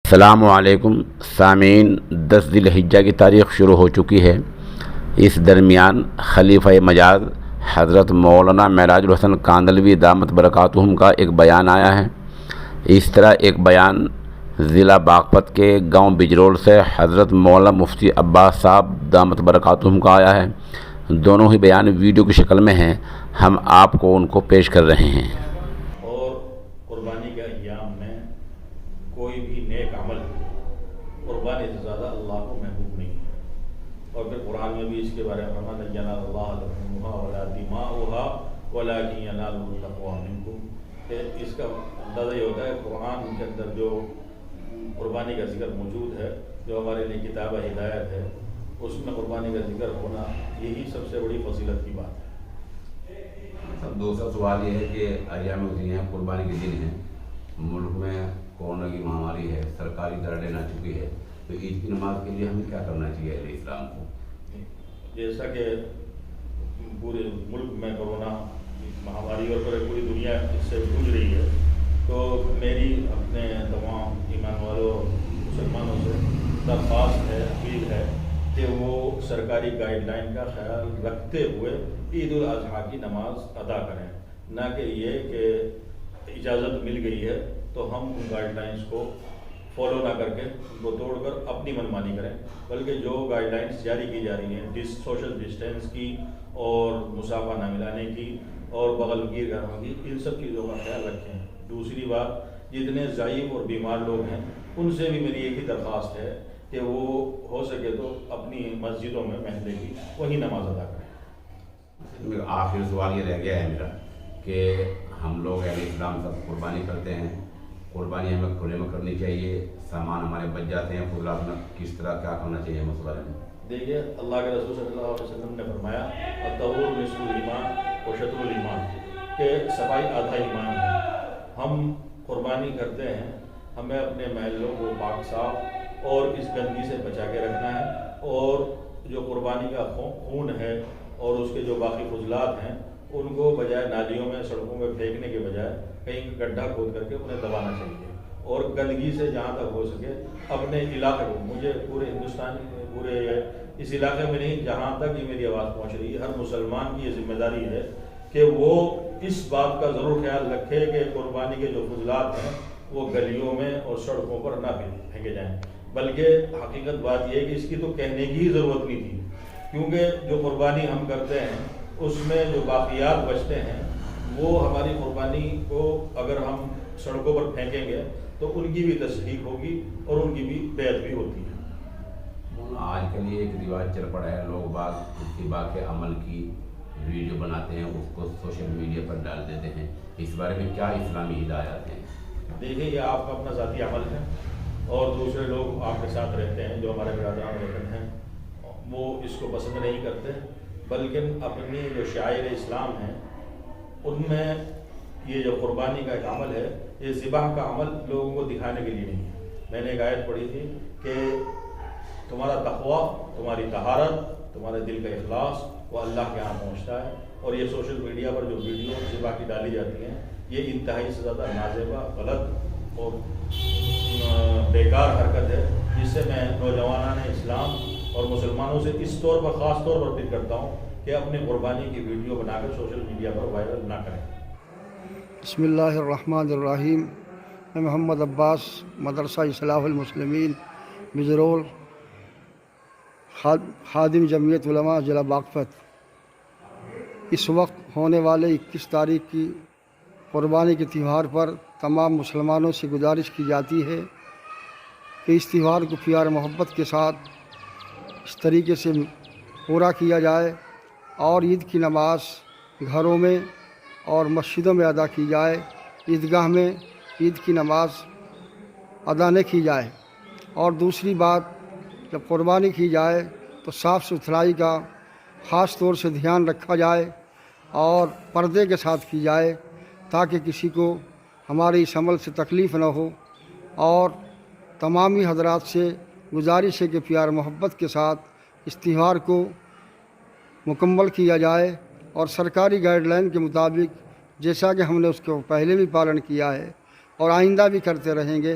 السلام علیکم سامعین، 10 ذی الحجہ کی تاریخ شروع ہو چکی ہے۔ اس درمیان خلیفہ مجاز حضرت مولانا معراج الحسن کاندھلوی دامت برکاتہم کا ایک بیان آیا ہے۔ اس طرح ایک بیان ضلع باغپت کے گاؤں بجرول سے حضرت مولانا مفتی عباس صاحب دامت برکاتہم کا آیا ہے۔ دونوں ہی بیان ویڈیو کی شکل میں ہیں، ہم آپ کو ان کو پیش کر رہے ہیں۔ اور قربانی کے ایام میں کوئی بھی نیک عمل قربانی سے زیادہ اللہ کو محبوب نہیں ہے، اور پھر قرآن میں بھی اس کے بارے میں فرمایا لن ینال اللہ لحومها ولا دماؤها ولکن ینالہ التقوی منکم، کہ اس کا اندازہ یہ ہوتا ہے قرآن کے اندر جو قربانی کا ذکر موجود ہے، جو ہمارے لیے کتاب ہدایت ہے، اس میں قربانی کا ذکر ہونا یہی سب سے بڑی فضیلت کی بات ہے۔ سب دوسرا سوال یہ ہے کہ ایام الدین ہیں، قربانی کے دن ہیں، ملک میں کورونا کی مہاماری ہے، سرکاری گائیڈ لائن آ چکی ہے، تو عید کی نماز کے لیے ہمیں کیا کرنا چاہیے اہل اسلام کو؟ جیسا کہ پورے ملک میں کورونا مہاماری اور پوری دنیا اس سے جوجھ رہی ہے، تو میری اپنے تمام ایمان والوں مسلمانوں سے درخواست ہے، اپیل ہے کہ وہ سرکاری گائیڈ لائن کا خیال رکھتے ہوئے عید الاضحیٰ کی نماز ادا کریں، نہ کہ یہ کہ اجازت مل گئی ہے تو ہم ان گائیڈ لائنس کو فالو نہ کر کے ان کو توڑ کر اپنی منمانی کریں، بلکہ جو گائیڈ لائنس جاری کی جا رہی ہیں سوشل ڈسٹینس کی اور مسافہ نہ ملانے کی اور بغل گیر کرنے کی، ان سب چیزوں کا خیال رکھیں۔ دوسری بات، جتنے ضعیف اور بیمار لوگ ہیں ان سے بھی میری ایک ہی درخواست ہے کہ وہ ہو سکے تو اپنی مسجدوں میں محلے کی وہی نماز ادا کریں۔ آخر سوال یہ رہ گیا ہے میرا کہ ہم لوگ اہل اسلام سب قربانی کرتے ہیں، قربانی ہمیں کھلے میں کرنی چاہیے، سامان ہمارے بچ جاتے ہیں، فضلات میں کس طرح کیا کرنا چاہیے ہم اس بارے میں؟ دیکھیے، اللہ کے رسول صلی اللہ علیہ وسلم نے فرمایا الطہور نصف الایمان و شطر الایمان، کہ صفائی آدھا ایمان ہے۔ ہم قربانی کرتے ہیں، ہمیں اپنے محلوں کو پاک صاف اور اس گندگی سے بچا کے رکھنا ہے، اور جو قربانی کا خون ہے اور اس کے جو باقی فضلات ہیں ان کو بجائے نالیوں میں سڑکوں میں پھینکنے کے بجائے کہیں گڈھا کھود کر کے انہیں دبانا چاہیے، اور گندگی سے جہاں تک ہو سکے اپنے علاقے کو، مجھے پورے ہندوستان پورے اس علاقے میں نہیں، جہاں تک یہ میری آواز پہنچ رہی ہے، ہر مسلمان کی یہ ذمہ داری ہے کہ وہ اس بات کا ضرور خیال رکھے کہ قربانی کے جو فضلات ہیں وہ گلیوں میں اور سڑکوں پر نہ پھینکے جائیں، بلکہ حقیقت بات یہ ہے کہ اس کی تو کہنے کی ہی ضرورت نہیں تھی، کیونکہ جو قربانی ہم کرتے ہیں اس میں جو باقیات بچتے ہیں وہ ہماری قربانی کو اگر ہم سڑکوں پر پھینکیں گے تو ان کی بھی تصدیق ہوگی اور ان کی بھی بیعت بھی ہوتی ہے۔ آج کل یہ ایک رواج چل پڑا ہے، لوگ باغ اتباع کے عمل کی ویڈیو بناتے ہیں، اس کو سوشل میڈیا پر ڈال دیتے ہیں، اس بارے میں کیا اسلامی ہدایات ہیں؟ دیکھیے، یہ آپ کا اپنا ذاتی عمل ہے، اور دوسرے لوگ آپ کے ساتھ رہتے ہیں جو ہمارے برادران وطن ہیں وہ اس کو پسند نہیں کرتے، بلکہ اپنی جو شاعر اسلام ہیں ان میں یہ جو قربانی کا ایک عمل ہے، یہ ذبح کا عمل لوگوں کو دکھانے کے لیے نہیں ہے۔ میں نے ایک آیت پڑھی تھی کہ تمہارا تقویٰ، تمہاری طہارت، تمہارے دل کا اخلاص وہ اللہ کے ہاں پہنچتا ہے، اور یہ سوشل میڈیا پر جو ویڈیو ذبح کی ڈالی جاتی ہیں یہ انتہائی سے زیادہ نازیبا، غلط اور بیکار حرکت ہے، جس سے میں نوجوانان اسلام اور مسلمانوں سے اس طور پر خاص طور پر اپیل کرتا ہوں کہ اپنی قربانی کی ویڈیو بنا کر سوشل میڈیا پر وائرل نہ کریں۔ بسم اللہ الرحمن الرحیم۔ میں محمد عباس، مدرسہ اصلاح المسلمین بجرول، خادم جمعیت علماء ضلع باغپت۔ اس وقت ہونے والے 21 تاریخ کی قربانی کے تہوار پر تمام مسلمانوں سے گزارش کی جاتی ہے کہ اس تہوار کو پیار محبت کے ساتھ اس طریقے سے پورا کیا جائے، اور عید کی نماز گھروں میں اور مسجدوں میں ادا کی جائے، عیدگاہ میں عید کی نماز ادا نہ کی جائے۔ اور دوسری بات، جب قربانی کی جائے تو صاف ستھرائی کا خاص طور سے دھیان رکھا جائے اور پردے کے ساتھ کی جائے، تاکہ کسی کو ہمارے اس عمل سے تکلیف نہ ہو۔ اور تمامی حضرات سے گزارش ہے کہ پیار محبت کے ساتھ اس تہوار کو مکمل کیا جائے، اور سرکاری گائیڈ لائن کے مطابق، جیسا کہ ہم نے اس کو پہلے بھی پالن کیا ہے اور آئندہ بھی کرتے رہیں گے،